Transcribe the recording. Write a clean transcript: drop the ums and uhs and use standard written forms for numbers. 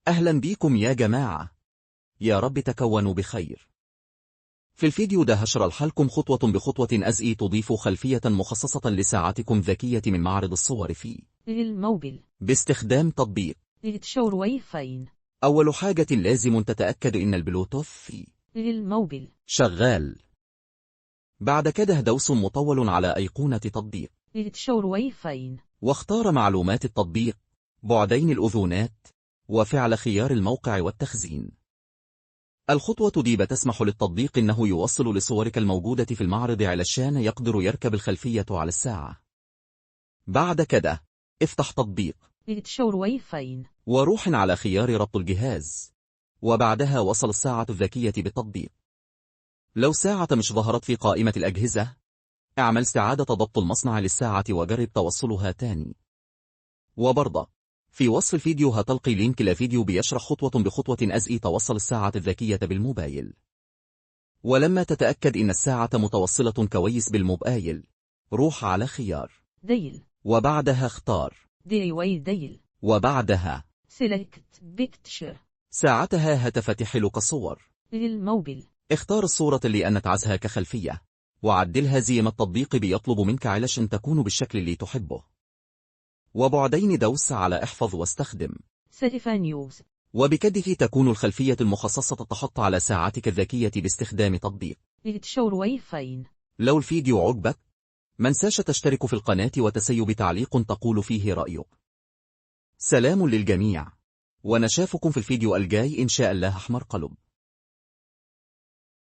أهلا بيكم يا جماعة، يا رب تكونوا بخير. في الفيديو ده هشرح لكم خطوة بخطوة ازاي تضيفوا خلفية مخصصة لساعتكم الذكية من معرض الصور في الموبيل باستخدام تطبيق. تشور واي فاي. أول حاجة لازم تتأكد إن البلوتوث في الموبيل شغال. بعد كده دوس مطول على أيقونة تطبيق تشور واي فاي. واختار معلومات التطبيق، بعدين الأذونات، وفعل خيار الموقع والتخزين. الخطوة دي بتسمح للتطبيق إنه يوصل لصورك الموجودة في المعرض علشان يقدر يركب الخلفية على الساعة. بعد كده افتح تطبيق تشور واي فاي وروح على خيار ربط الجهاز، وبعدها وصل الساعة الذكية بالتطبيق. لو ساعة مش ظهرت في قائمة الأجهزة، اعمل استعادة ضبط المصنع للساعة وجرب توصلها تاني. وبرضه في وصف الفيديو هتلقي لينك لفيديو بيشرح خطوة بخطوة ازاي توصل الساعة الذكية بالموبايل. ولما تتأكد إن الساعة متوصلة كويس بالموبايل، روح على خيار ديل، وبعدها اختار DIY ديل، وبعدها سيلكت بيكتشر. ساعتها هتفتح لك الصور. الموبيل اختار الصورة اللي أنت عايزها كخلفية، وعدلها زي ما التطبيق بيطلب منك علشان تكون بالشكل اللي تحبه. وبعدين دوس على احفظ واستخدم، سيرفا نيوز. وبكده تكون الخلفية المخصصة تحط على ساعتك الذكية باستخدام تطبيق. تشور واي فاي. لو الفيديو عجبك، منساش تشترك في القناة وتسيب تعليق تقول فيه رأيك. سلام للجميع، ونشافكم في الفيديو الجاي إن شاء الله. أحمر قلب.